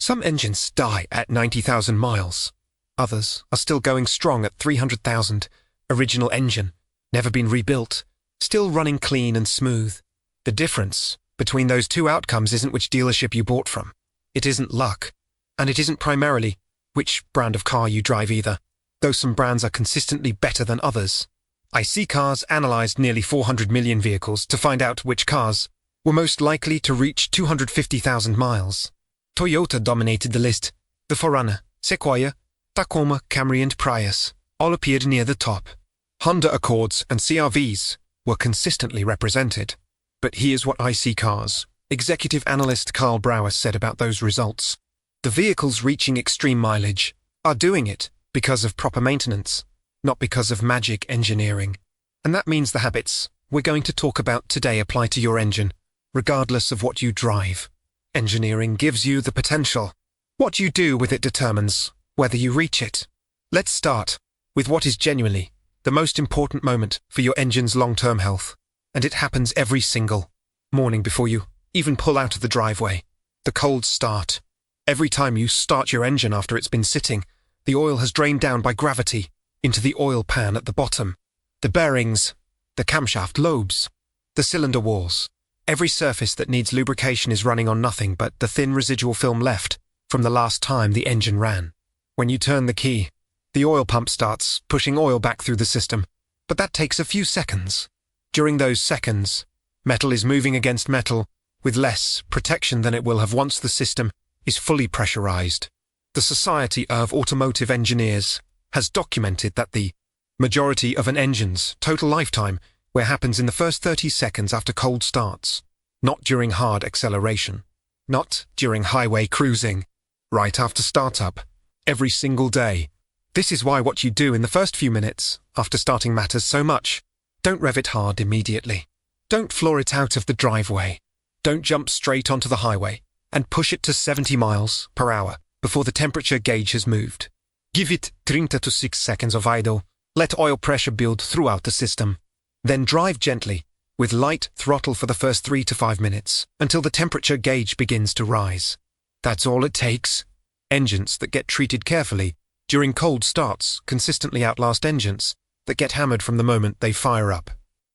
Some engines die at 90,000 miles. Others are still going strong at 300,000. Original engine, never been rebuilt, still running clean and smooth. The difference between those two outcomes isn't which dealership you bought from. It isn't luck. And it isn't primarily which brand of car you drive either, though some brands are consistently better than others. iSeeCars analyzed nearly 400 million vehicles to find out which cars were most likely to reach 250,000 miles. Toyota dominated the list. The 4Runner, Sequoia, Tacoma, Camry and Prius all appeared near the top. Honda Accords and CR-Vs were consistently represented. But here's what iSeeCars executive analyst Carl Brower said about those results. The vehicles reaching extreme mileage are doing it because of proper maintenance, not because of magic engineering. And that means the habits we're going to talk about today apply to your engine, regardless of what you drive. Engineering gives you the potential. What you do with it determines whether you reach it. Let's start with what is genuinely the most important moment for your engine's long-term health. And it happens every single morning before you even pull out of the driveway. The cold start. Every time you start your engine after it's been sitting, the oil has drained down by gravity into the oil pan at the bottom. The bearings, the camshaft lobes, the cylinder walls. Every surface that needs lubrication is running on nothing but the thin residual film left from the last time the engine ran. When you turn the key, the oil pump starts pushing oil back through the system, but that takes a few seconds. During those seconds, metal is moving against metal with less protection than it will have once the system is fully pressurized. The Society of Automotive Engineers has documented that the majority of an engine's total lifetime happens in the first 30 seconds after cold starts, not during hard acceleration, not during highway cruising, right after startup, every single day. This is why what you do in the first few minutes after starting matters so much. Don't rev it hard immediately. Don't floor it out of the driveway. Don't jump straight onto the highway and push it to 70 miles per hour before the temperature gauge has moved. Give it 3 to 6 seconds of idle. Let oil pressure build throughout the system. Then drive gently with light throttle for the first 3 to 5 minutes until the temperature gauge begins to rise. That's all it takes. Engines that get treated carefully during cold starts consistently outlast engines that get hammered from the moment they fire up.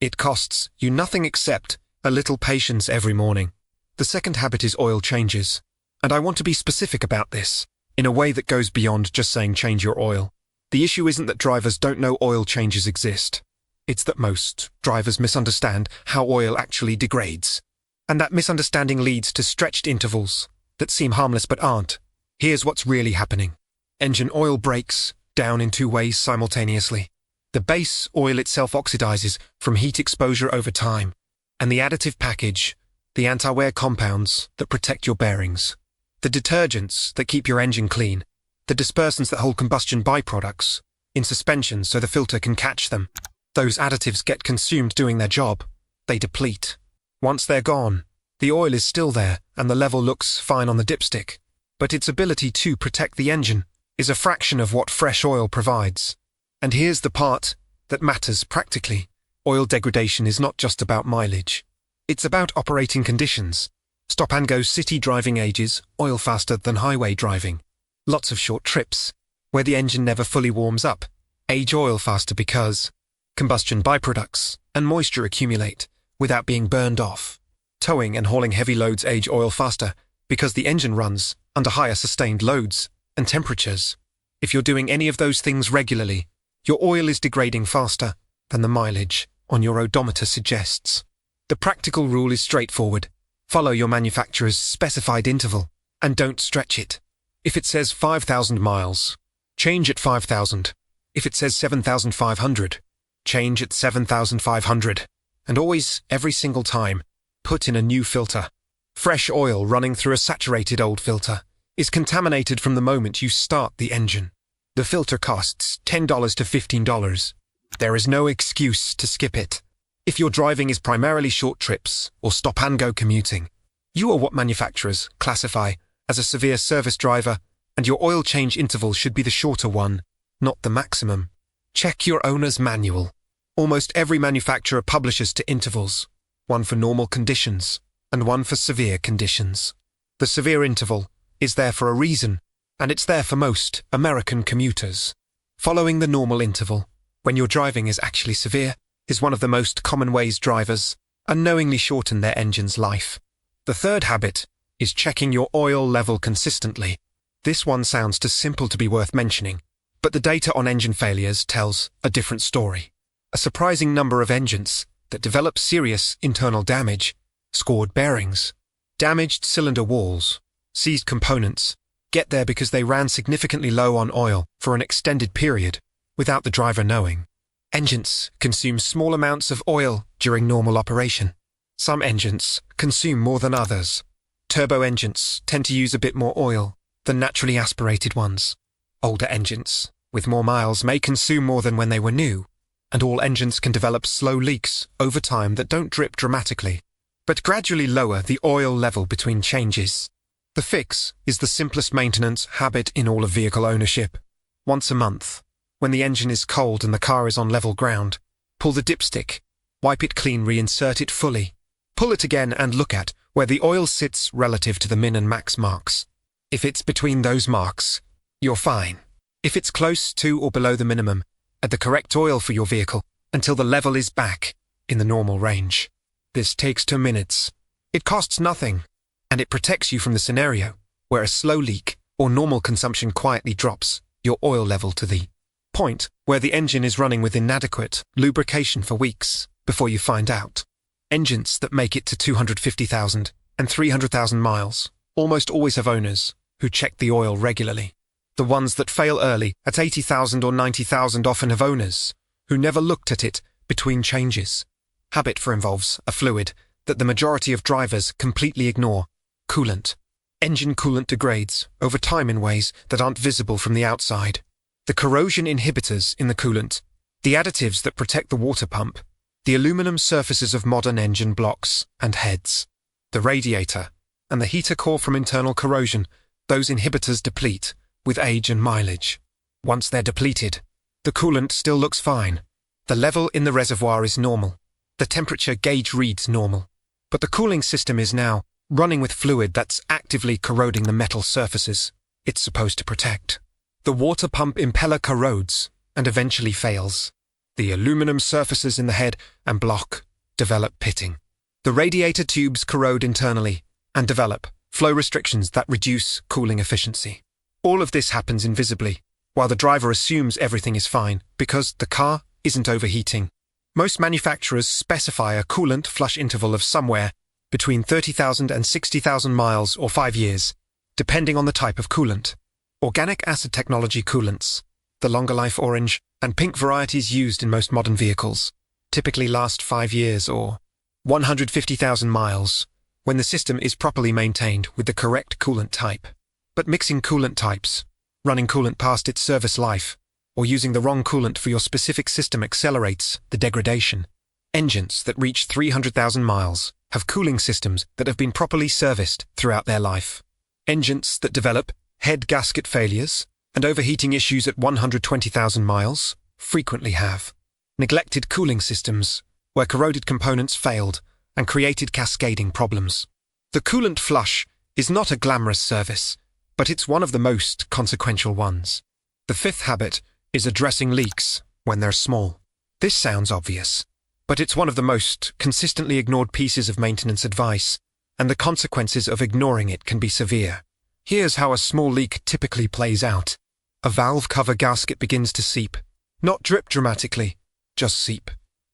It costs you nothing except a little patience every morning. The second habit is oil changes. And I want to be specific about this, in a way that goes beyond just saying change your oil. The issue isn't that drivers don't know oil changes exist. It's that most drivers misunderstand how oil actually degrades. And that misunderstanding leads to stretched intervals that seem harmless but aren't. Here's what's really happening. Engine oil breaks down in two ways simultaneously. The base oil itself oxidizes from heat exposure over time, and the additive package, the anti-wear compounds that protect your bearings, the detergents that keep your engine clean, the dispersants that hold combustion byproducts in suspension so the filter can catch them. Those additives get consumed doing their job. They deplete. Once they're gone, the oil is still there and the level looks fine on the dipstick, but its ability to protect the engine is a fraction of what fresh oil provides. And here's the part that matters practically. Oil degradation is not just about mileage. It's about operating conditions. Stop-and-go city driving ages oil faster than highway driving. Lots of short trips, where the engine never fully warms up, age oil faster because combustion byproducts and moisture accumulate without being burned off. Towing and hauling heavy loads age oil faster because the engine runs under higher sustained loads and temperatures. If you're doing any of those things regularly, your oil is degrading faster than the mileage on your odometer suggests. The practical rule is straightforward. Follow your manufacturer's specified interval and don't stretch it. If it says 5,000 miles, change at 5,000. If it says 7,500, change at 7,500. And always, every single time, put in a new filter. Fresh oil running through a saturated old filter is contaminated from the moment you start the engine. The filter costs $10 to $15. There is no excuse to skip it. If your driving is primarily short trips or stop-and-go commuting, you are what manufacturers classify as a severe service driver, and your oil change interval should be the shorter one, not the maximum. Check your owner's manual. Almost every manufacturer publishes two intervals, one for normal conditions and one for severe conditions. The severe interval is there for a reason, and it's there for most American commuters. Following the normal interval, when your driving is actually severe, is one of the most common ways drivers unknowingly shorten their engine's life. The third habit is checking your oil level consistently. This one sounds too simple to be worth mentioning, but the data on engine failures tells a different story. A surprising number of engines that develop serious internal damage, scored bearings, damaged cylinder walls, seized components, get there because they ran significantly low on oil for an extended period without the driver knowing. Engines consume small amounts of oil during normal operation. Some engines consume more than others. Turbo engines tend to use a bit more oil than naturally aspirated ones. Older engines with more miles may consume more than when they were new, and all engines can develop slow leaks over time that don't drip dramatically, but gradually lower the oil level between changes. The fix is the simplest maintenance habit in all of vehicle ownership. Once a month, when the engine is cold and the car is on level ground, pull the dipstick, wipe it clean, reinsert it fully. Pull it again and look at where the oil sits relative to the min and max marks. If it's between those marks, you're fine. If it's close to or below the minimum, add the correct oil for your vehicle until the level is back in the normal range. This takes 2 minutes. It costs nothing, and it protects you from the scenario where a slow leak or normal consumption quietly drops your oil level to the point where the engine is running with inadequate lubrication for weeks before you find out. Engines that make it to 250,000 and 300,000 miles almost always have owners who check the oil regularly. The ones that fail early at 80,000 or 90,000 often have owners who never looked at it between changes. Habit involves a fluid that the majority of drivers completely ignore: coolant. Engine coolant degrades over time in ways that aren't visible from the outside. The corrosion inhibitors in the coolant, the additives that protect the water pump, the aluminum surfaces of modern engine blocks and heads, the radiator, and the heater core from internal corrosion, those inhibitors deplete with age and mileage. Once they're depleted, the coolant still looks fine. The level in the reservoir is normal. The temperature gauge reads normal. But the cooling system is now running with fluid that's actively corroding the metal surfaces it's supposed to protect. The water pump impeller corrodes and eventually fails. The aluminum surfaces in the head and block develop pitting. The radiator tubes corrode internally and develop flow restrictions that reduce cooling efficiency. All of this happens invisibly, while the driver assumes everything is fine because the car isn't overheating. Most manufacturers specify a coolant flush interval of somewhere between 30,000 and 60,000 miles or 5 years, depending on the type of coolant. Organic acid technology coolants, the longer life orange and pink varieties used in most modern vehicles, typically last 5 years or 150,000 miles when the system is properly maintained with the correct coolant type. But mixing coolant types, running coolant past its service life, or using the wrong coolant for your specific system accelerates the degradation. Engines that reach 300,000 miles have cooling systems that have been properly serviced throughout their life. Engines that develop head gasket failures and overheating issues at 120,000 miles frequently have neglected cooling systems where corroded components failed and created cascading problems. The coolant flush is not a glamorous service, but it's one of the most consequential ones. The fifth habit is addressing leaks when they're small. This sounds obvious, but it's one of the most consistently ignored pieces of maintenance advice, and the consequences of ignoring it can be severe. Here's how a small leak typically plays out. A valve cover gasket begins to seep. Not drip dramatically, just seep.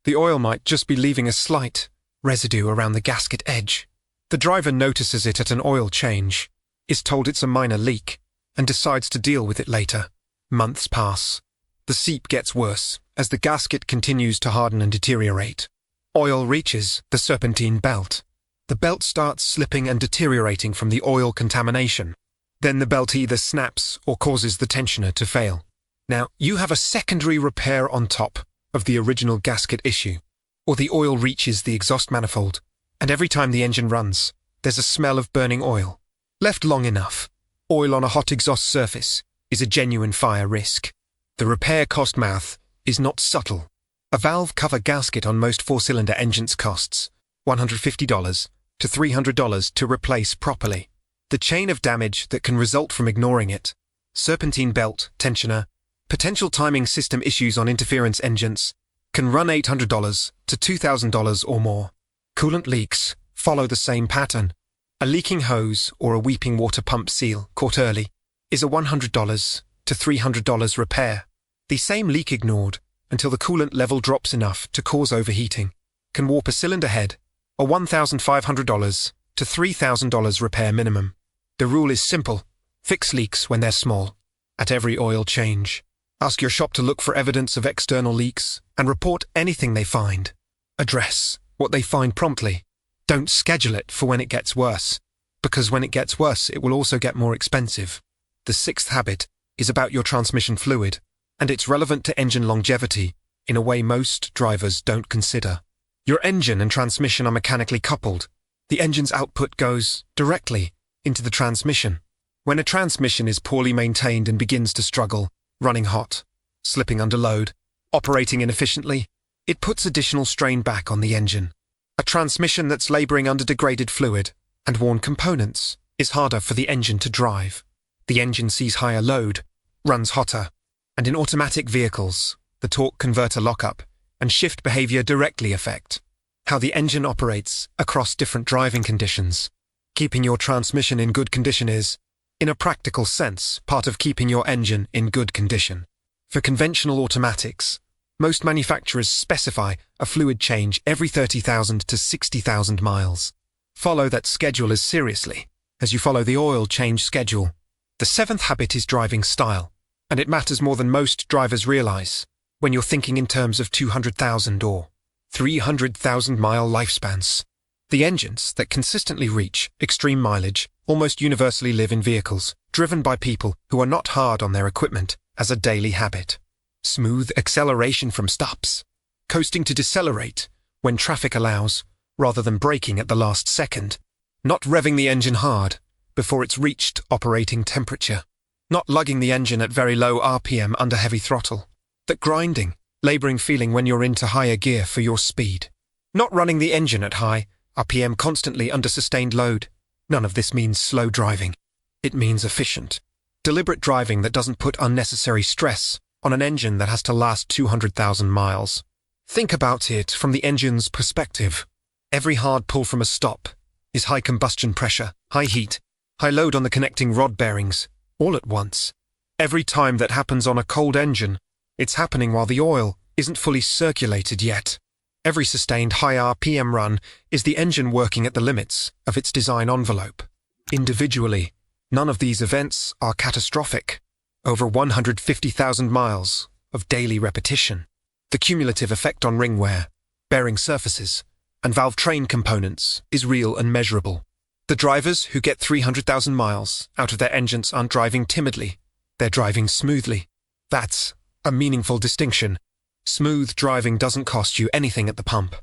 The oil might just be leaving a slight residue around the gasket edge. The driver notices it at an oil change, is told it's a minor leak, and decides to deal with it later. Months pass. The seep gets worse as the gasket continues to harden and deteriorate. Oil reaches the serpentine belt. The belt starts slipping and deteriorating from the oil contamination. Then the belt either snaps or causes the tensioner to fail. Now, you have a secondary repair on top of the original gasket issue, or the oil reaches the exhaust manifold, and every time the engine runs, there's a smell of burning oil. Left long enough, oil on a hot exhaust surface is a genuine fire risk. The repair cost math is not subtle. A valve cover gasket on most 4-cylinder engines costs $150 to $300 to replace properly. The chain of damage that can result from ignoring it. Serpentine belt, tensioner, potential timing system issues on interference engines, can run $800 to $2,000 or more. Coolant leaks follow the same pattern. A leaking hose or a weeping water pump seal caught early is a $100 to $300 repair. The same leak ignored until the coolant level drops enough to cause overheating can warp a cylinder head, a $1,500 to $3,000 repair minimum. The rule is simple. Fix leaks when they're small. At every oil change, ask your shop to look for evidence of external leaks and report anything they find. Address what they find promptly. Don't schedule it for when it gets worse, because when it gets worse, it will also get more expensive. The sixth habit is about your transmission fluid, and it's relevant to engine longevity in a way most drivers don't consider. Your engine and transmission are mechanically coupled. The engine's output goes directly into the transmission. When a transmission is poorly maintained and begins to struggle, running hot, slipping under load, operating inefficiently, it puts additional strain back on the engine. A transmission that's laboring under degraded fluid and worn components is harder for the engine to drive. The engine sees higher load, runs hotter, and in automatic vehicles, the torque converter lockup and shift behavior directly affect how the engine operates across different driving conditions. Keeping your transmission in good condition is, in a practical sense, part of keeping your engine in good condition. For conventional automatics, most manufacturers specify a fluid change every 30,000 to 60,000 miles. Follow that schedule as seriously as you follow the oil change schedule. The seventh habit is driving style, and it matters more than most drivers realize when you're thinking in terms of 200,000 or 300,000 mile lifespans. The engines that consistently reach extreme mileage almost universally live in vehicles driven by people who are not hard on their equipment as a daily habit. Smooth acceleration from stops, coasting to decelerate when traffic allows, rather than braking at the last second. Not revving the engine hard before it's reached operating temperature. Not lugging the engine at very low RPM under heavy throttle. That grinding, laboring feeling when you're into higher gear for your speed. Not running the engine at high RPM constantly under sustained load. None of this means slow driving. It means efficient, deliberate driving that doesn't put unnecessary stress on an engine that has to last 200,000 miles. Think about it from the engine's perspective. Every hard pull from a stop is high combustion pressure, high heat, high load on the connecting rod bearings, all at once. Every time that happens on a cold engine, it's happening while the oil isn't fully circulated yet. Every sustained high RPM run is the engine working at the limits of its design envelope. Individually, none of these events are catastrophic. Over 150,000 miles of daily repetition. The cumulative effect on ring wear, bearing surfaces, and valve train components is real and measurable. The drivers who get 300,000 miles out of their engines aren't driving timidly. They're driving smoothly. That's a meaningful distinction. Smooth driving doesn't cost you anything at the pump,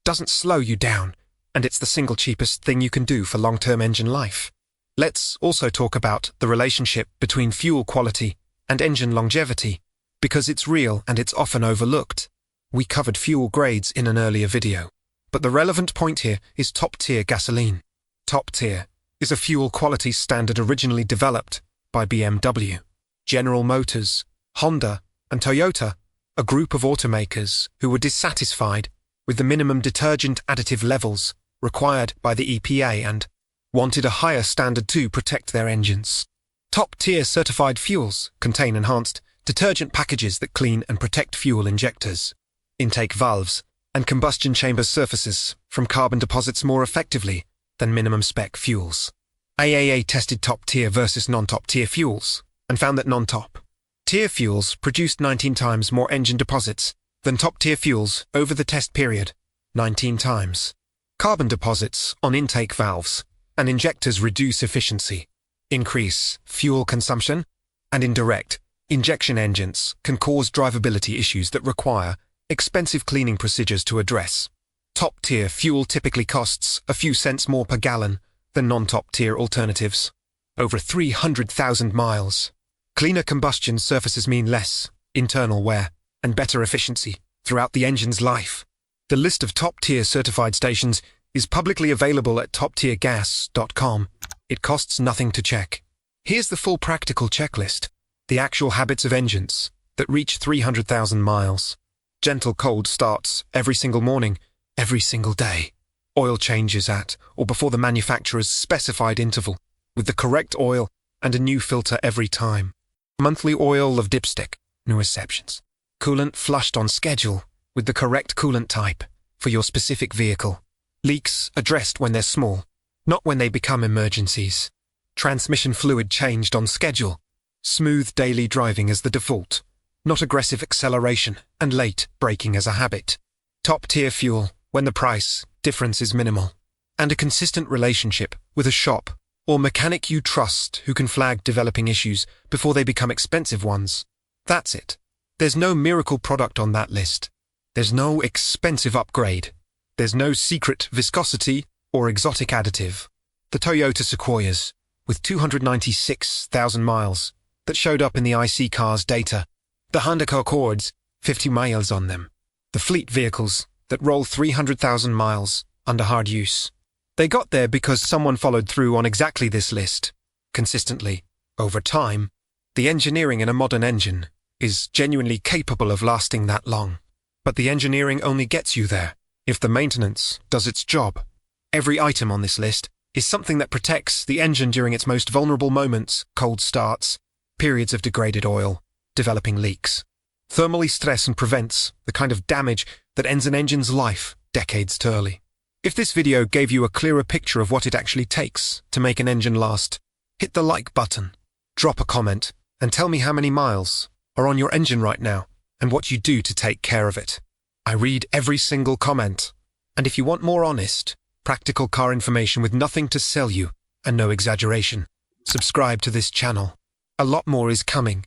doesn't slow you down, and it's the single cheapest thing you can do for long-term engine life. Let's also talk about the relationship between fuel quality and engine longevity, because it's real and it's often overlooked. We covered fuel grades in an earlier video, but the relevant point here is top-tier gasoline. Top tier is a fuel quality standard originally developed by BMW, General Motors, Honda, and Toyota, a group of automakers who were dissatisfied with the minimum detergent additive levels required by the EPA and wanted a higher standard to protect their engines. Top-tier certified fuels contain enhanced detergent packages that clean and protect fuel injectors, intake valves, and combustion chamber surfaces from carbon deposits more effectively than minimum spec fuels. AAA tested top-tier versus non-top-tier fuels and found that non-top-tier fuels produced 19 times more engine deposits than top-tier fuels over the test period, 19 times. Carbon deposits on intake valves and injectors reduce efficiency, increase fuel consumption, and indirect injection engines can cause drivability issues that require expensive cleaning procedures to address. Top-tier fuel typically costs a few cents more per gallon than non-top-tier alternatives. Over 300,000 miles. Cleaner combustion surfaces mean less internal wear and better efficiency throughout the engine's life. The list of top-tier certified stations is publicly available at toptiergas.com. It costs nothing to check. Here's the full practical checklist. The actual habits of engines that reach 300,000 miles. Gentle cold starts every single morning, every single day. Oil changes at or before the manufacturer's specified interval, with the correct oil and a new filter every time. Monthly oil of dipstick, no exceptions. Coolant flushed on schedule with the correct coolant type for your specific vehicle. Leaks addressed when they're small, not when they become emergencies. Transmission fluid changed on schedule. Smooth daily driving as the default, not aggressive acceleration and late braking as a habit. Top-tier fuel when the price difference is minimal. And a consistent relationship with a shop or mechanic you trust who can flag developing issues before they become expensive ones. That's it. There's no miracle product on that list. There's no expensive upgrade. There's no secret viscosity or exotic additive. The Toyota Sequoias, with 296,000 miles, that showed up in the iSeeCars data. The Honda Accords, 50 miles on them. The fleet vehicles that roll 300,000 miles under hard use. They got there because someone followed through on exactly this list, consistently, over time. The engineering in a modern engine is genuinely capable of lasting that long. But the engineering only gets you there if the maintenance does its job. Every item on this list is something that protects the engine during its most vulnerable moments, cold starts, periods of degraded oil, developing leaks. Thermally stress and prevents the kind of damage that ends an engine's life decades too early. If this video gave you a clearer picture of what it actually takes to make an engine last, hit the like button, drop a comment, and tell me how many miles are on your engine right now and what you do to take care of it. I read every single comment, and if you want more honest, practical car information with nothing to sell you and no exaggeration, subscribe to this channel. A lot more is coming.